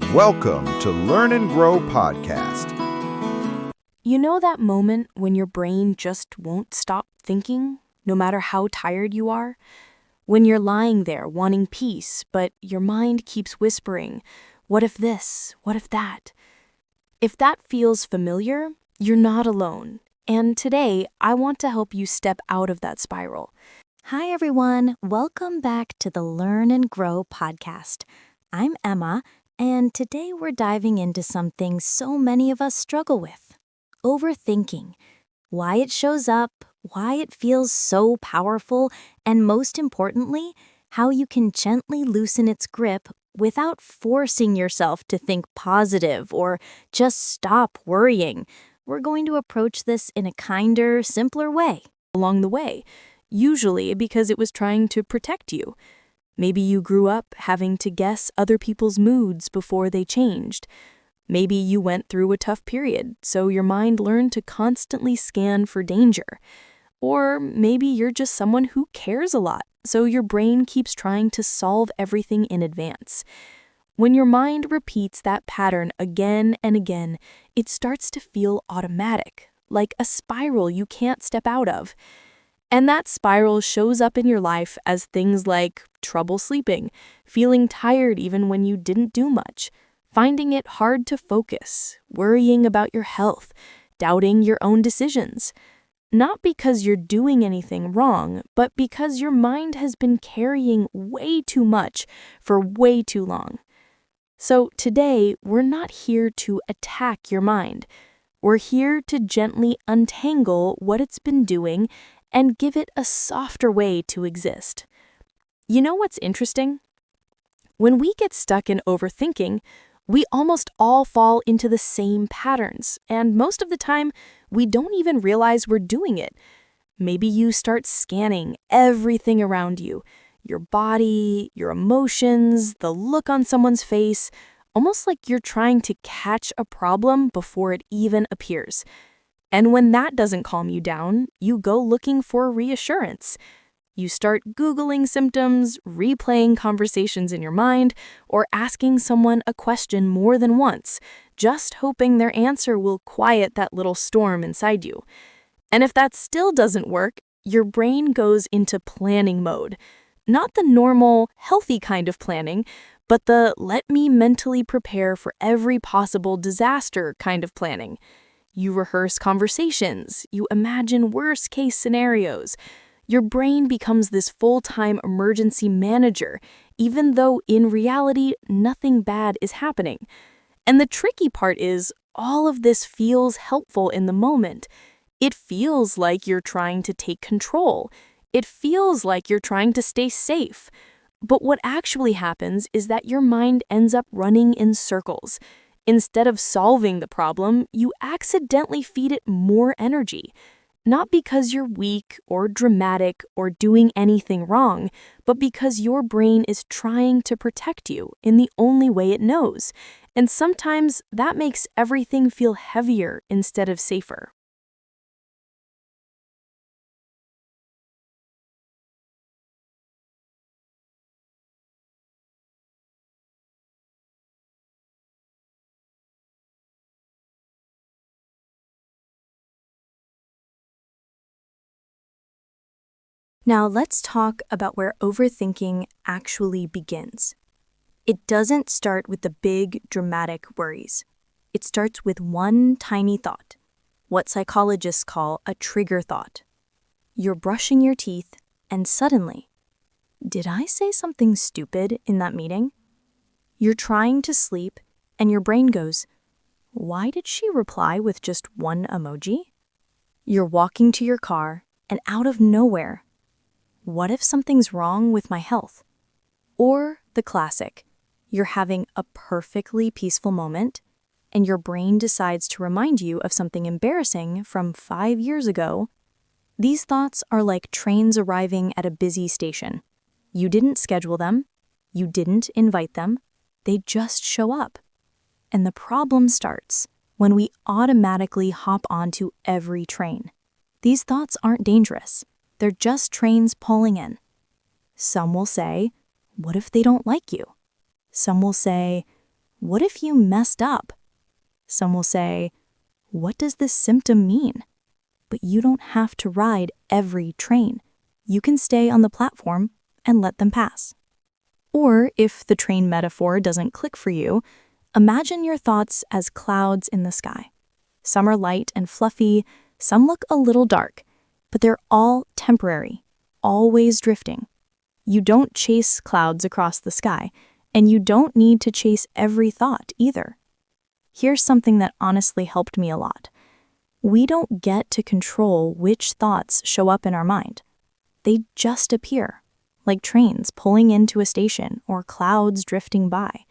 Welcome to Learn and Grow Podcast. You know that moment when your brain just won't stop thinking, no matter how tired you are? When you're lying there wanting peace, but your mind keeps whispering, what if this? What if that? If that feels familiar, you're not alone. And today, I want to help you step out of that spiral. Hi, everyone. Welcome back to the Learn and Grow podcast. I'm Emma, and today we're diving into something so many of us struggle with: overthinking. Why it shows up, why it feels so powerful, and most importantly, how you can gently loosen its grip without forcing yourself to think positive or just stop worrying. We're going to approach this in a kinder, simpler way. Along the way, usually because it was trying to protect you. Maybe you grew up having to guess other people's moods before they changed. Maybe you went through a tough period, so your mind learned to constantly scan for danger. Or maybe you're just someone who cares a lot, so your brain keeps trying to solve everything in advance. When your mind repeats that pattern again and again, it starts to feel automatic, like a spiral you can't step out of. And that spiral shows up in your life as things like trouble sleeping, feeling tired even when you didn't do much, finding it hard to focus, worrying about your health, doubting your own decisions. Not because you're doing anything wrong, but because your mind has been carrying way too much for way too long. So today, we're not here to attack your mind. We're here to gently untangle what it's been doing and give it a softer way to exist. You know what's interesting? When we get stuck in overthinking, we almost all fall into the same patterns, and most of the time, we don't even realize we're doing it. Maybe you start scanning everything around you, your body, your emotions, the look on someone's face, almost like you're trying to catch a problem before it even appears. And when that doesn't calm you down, you go looking for reassurance. You start Googling symptoms, replaying conversations in your mind, or asking someone a question more than once, just hoping their answer will quiet that little storm inside you. And if that still doesn't work, your brain goes into planning mode. Not the normal, healthy kind of planning, but the let me mentally prepare for every possible disaster kind of planning. You rehearse conversations, you imagine worst-case scenarios. Your brain becomes this full-time emergency manager, even though in reality, nothing bad is happening. And the tricky part is, all of this feels helpful in the moment. It feels like you're trying to take control. It feels like you're trying to stay safe. But what actually happens is that your mind ends up running in circles. Instead of solving the problem, you accidentally feed it more energy. Not because you're weak or dramatic or doing anything wrong, but because your brain is trying to protect you in the only way it knows. And sometimes that makes everything feel heavier instead of safer. Now let's talk about where overthinking actually begins. It doesn't start with the big, dramatic worries. It starts with one tiny thought, what psychologists call a trigger thought. You're brushing your teeth, and suddenly, did I say something stupid in that meeting? You're trying to sleep, and your brain goes, why did she reply with just one emoji? You're walking to your car, and out of nowhere, what if something's wrong with my health? Or the classic, you're having a perfectly peaceful moment, and your brain decides to remind you of something embarrassing from 5 years ago. These thoughts are like trains arriving at a busy station. You didn't schedule them, you didn't invite them, they just show up. And the problem starts when we automatically hop onto every train. These thoughts aren't dangerous. They're just trains pulling in. Some will say, what if they don't like you? Some will say, what if you messed up? Some will say, what does this symptom mean? But you don't have to ride every train. You can stay on the platform and let them pass. Or if the train metaphor doesn't click for you, imagine your thoughts as clouds in the sky. Some are light and fluffy, some look a little dark, but they're all temporary, always drifting. You don't chase clouds across the sky, and you don't need to chase every thought either. Here's something that honestly helped me a lot. We don't get to control which thoughts show up in our mind. They just appear, like trains pulling into a station or clouds drifting by.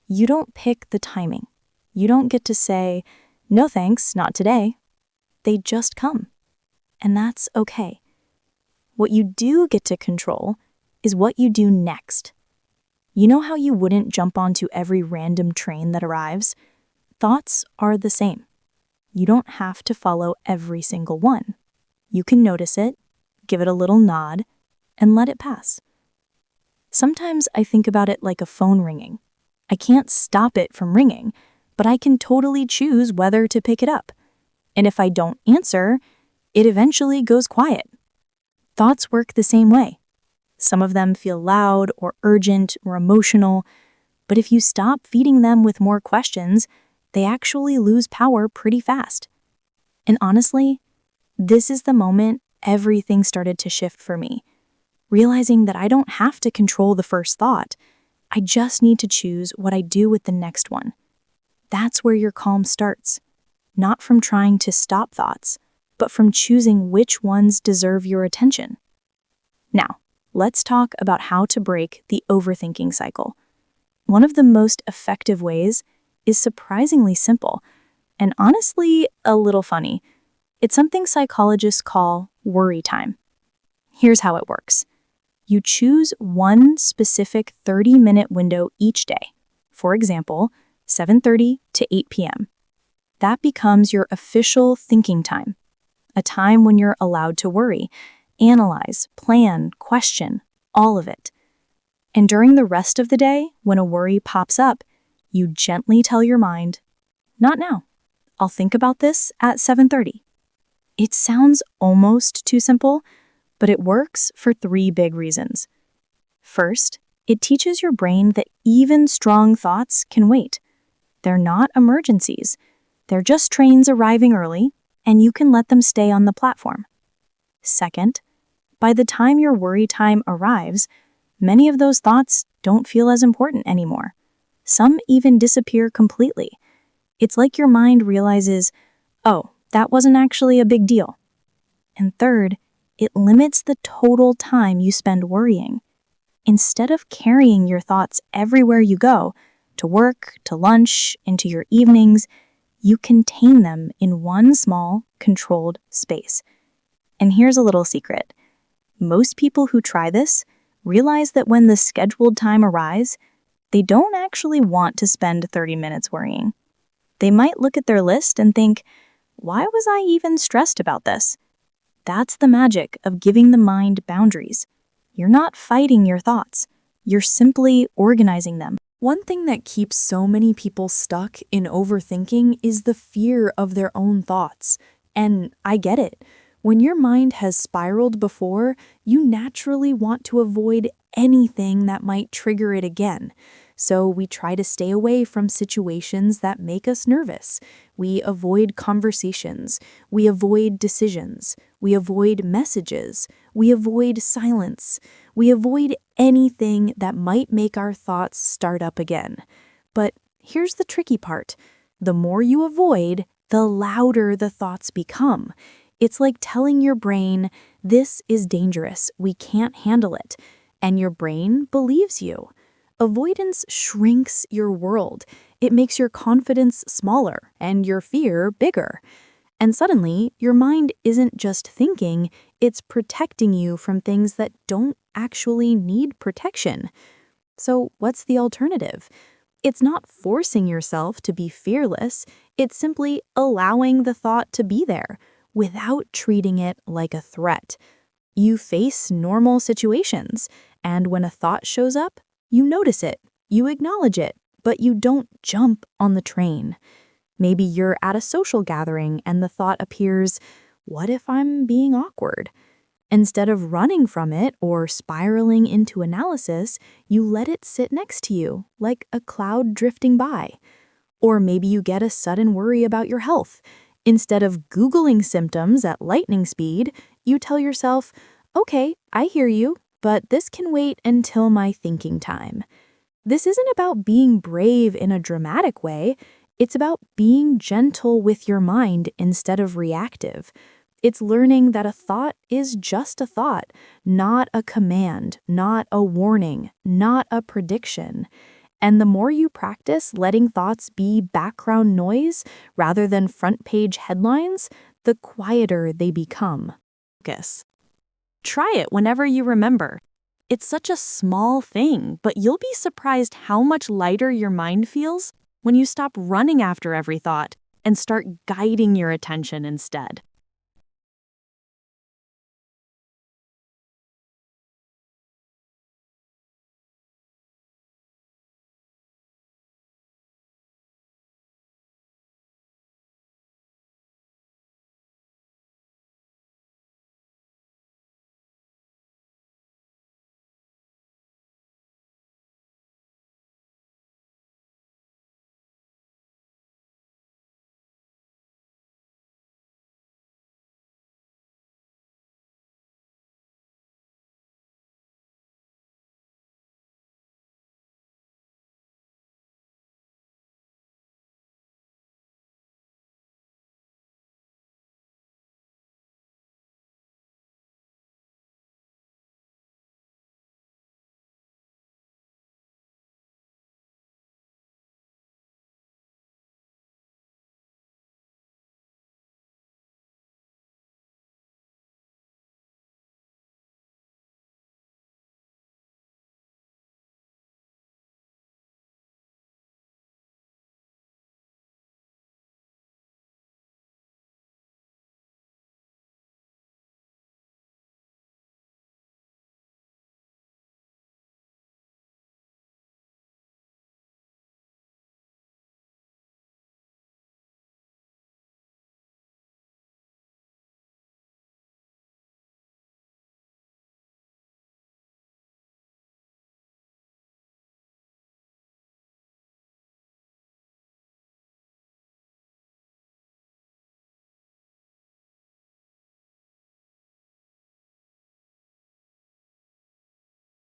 You don't pick the timing. You don't get to say, no thanks, not today. They just come. And that's okay. What you do get to control is what you do next. You know how you wouldn't jump onto every random train that arrives? Thoughts are the same. You don't have to follow every single one. You can notice it, give it a little nod, and let it pass. Sometimes I think about it like a phone ringing. I can't stop it from ringing, but I can totally choose whether to pick it up. And if I don't answer, it eventually goes quiet. Thoughts work the same way. Some of them feel loud or urgent or emotional, but if you stop feeding them with more questions, they actually lose power pretty fast. And honestly, this is the moment everything started to shift for me. Realizing that I don't have to control the first thought, I just need to choose what I do with the next one. That's where your calm starts. Not from trying to stop thoughts, but from choosing which ones deserve your attention. Now, let's talk about how to break the overthinking cycle. One of the most effective ways is surprisingly simple, and honestly, a little funny. It's something psychologists call worry time. Here's how it works. You choose one specific 30-minute window each day. For example, 7:30 to 8 p.m. That becomes your official thinking time, a time when you're allowed to worry, analyze, plan, question, all of it. And during the rest of the day, when a worry pops up, you gently tell your mind, not now. I'll think about this at 7:30. It sounds almost too simple, but it works for 3 big reasons. First, it teaches your brain that even strong thoughts can wait. They're not emergencies. They're just trains arriving early, and you can let them stay on the platform. Second, by the time your worry time arrives, many of those thoughts don't feel as important anymore. Some even disappear completely. It's like your mind realizes, oh, that wasn't actually a big deal. And third, it limits the total time you spend worrying. Instead of carrying your thoughts everywhere you go, to work, to lunch, into your evenings, you contain them in one small, controlled space. And here's a little secret. Most people who try this realize that when the scheduled time arrives, they don't actually want to spend 30 minutes worrying. They might look at their list and think, why was I even stressed about this? That's the magic of giving the mind boundaries. You're not fighting your thoughts. You're simply organizing them. One thing that keeps so many people stuck in overthinking is the fear of their own thoughts. And I get it. When your mind has spiraled before, you naturally want to avoid anything that might trigger it again. So we try to stay away from situations that make us nervous. We avoid conversations. We avoid decisions. We avoid messages. We avoid silence. We avoid anything that might make our thoughts start up again. But here's the tricky part. The more you avoid, the louder the thoughts become. It's like telling your brain, this is dangerous, we can't handle it. And your brain believes you. Avoidance shrinks your world. It makes your confidence smaller and your fear bigger. And suddenly, your mind isn't just thinking, it's protecting you from things that don't actually need protection. So what's the alternative? It's not forcing yourself to be fearless, it's simply allowing the thought to be there without treating it like a threat. You face normal situations, and when a thought shows up, you notice it, you acknowledge it, but you don't jump on the train. Maybe you're at a social gathering and the thought appears, what if I'm being awkward? Instead of running from it or spiraling into analysis, you let it sit next to you, like a cloud drifting by. Or maybe you get a sudden worry about your health. Instead of Googling symptoms at lightning speed, you tell yourself, okay, I hear you, but this can wait until my thinking time. This isn't about being brave in a dramatic way. It's about being gentle with your mind instead of reactive. It's learning that a thought is just a thought, not a command, not a warning, not a prediction. And the more you practice letting thoughts be background noise rather than front-page headlines, the quieter they become. Focus. Try it whenever you remember. It's such a small thing, but you'll be surprised how much lighter your mind feels when you stop running after every thought and start guiding your attention instead.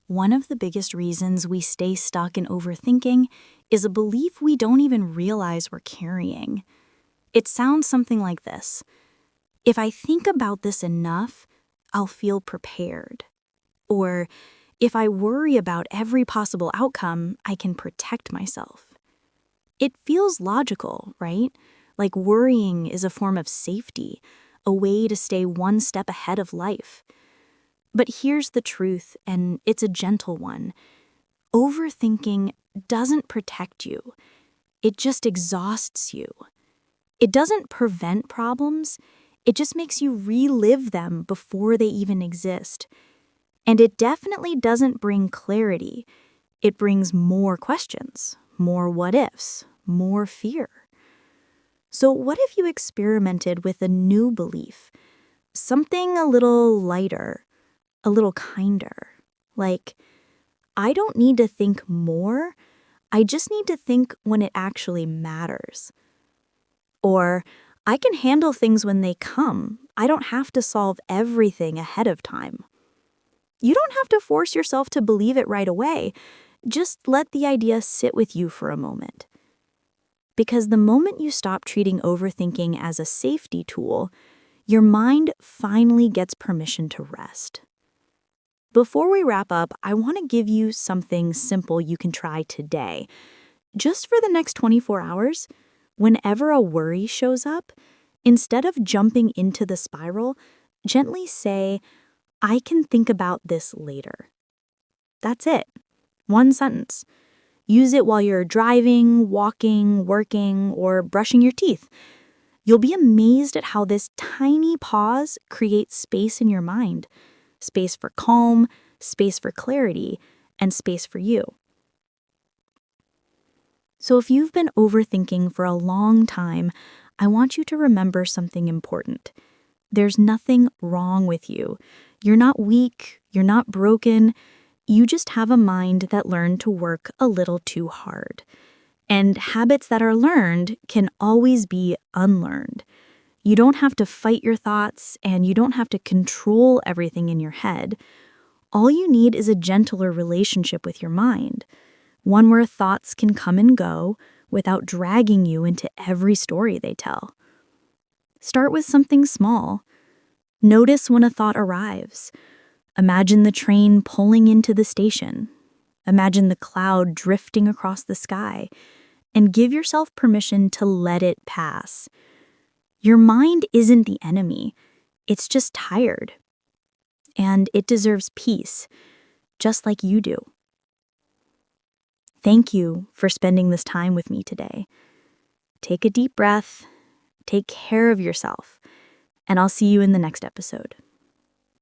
One of the biggest reasons we stay stuck in overthinking is a belief we don't even realize we're carrying. It sounds something like this. If I think about this enough, I'll feel prepared. Or, if I worry about every possible outcome, I can protect myself. It feels logical, right? Like worrying is a form of safety, a way to stay one step ahead of life. But here's the truth, and it's a gentle one. Overthinking doesn't protect you. It just exhausts you. It doesn't prevent problems. It just makes you relive them before they even exist. And it definitely doesn't bring clarity. It brings more questions, more what-ifs, more fear. So what if you experimented with a new belief? Something a little lighter, a little kinder. Like, I don't need to think more. I just need to think when it actually matters. Or, I can handle things when they come. I don't have to solve everything ahead of time. You don't have to force yourself to believe it right away. Just let the idea sit with you for a moment. Because the moment you stop treating overthinking as a safety tool, your mind finally gets permission to rest. Before we wrap up, I want to give you something simple you can try today. Just for the next 24 hours, whenever a worry shows up, instead of jumping into the spiral, gently say, I can think about this later. That's it. One sentence. Use it while you're driving, walking, working, or brushing your teeth. You'll be amazed at how this tiny pause creates space in your mind. Space for calm, space for clarity, and space for you. So if you've been overthinking for a long time, I want you to remember something important. There's nothing wrong with you. You're not weak, you're not broken. You just have a mind that learned to work a little too hard. And habits that are learned can always be unlearned. You don't have to fight your thoughts, and you don't have to control everything in your head. All you need is a gentler relationship with your mind, one where thoughts can come and go without dragging you into every story they tell. Start with something small. Notice when a thought arrives. Imagine the train pulling into the station. Imagine the cloud drifting across the sky, and give yourself permission to let it pass. Your mind isn't the enemy. It's just tired. And it deserves peace, just like you do. Thank you for spending this time with me today. Take a deep breath, take care of yourself, and I'll see you in the next episode.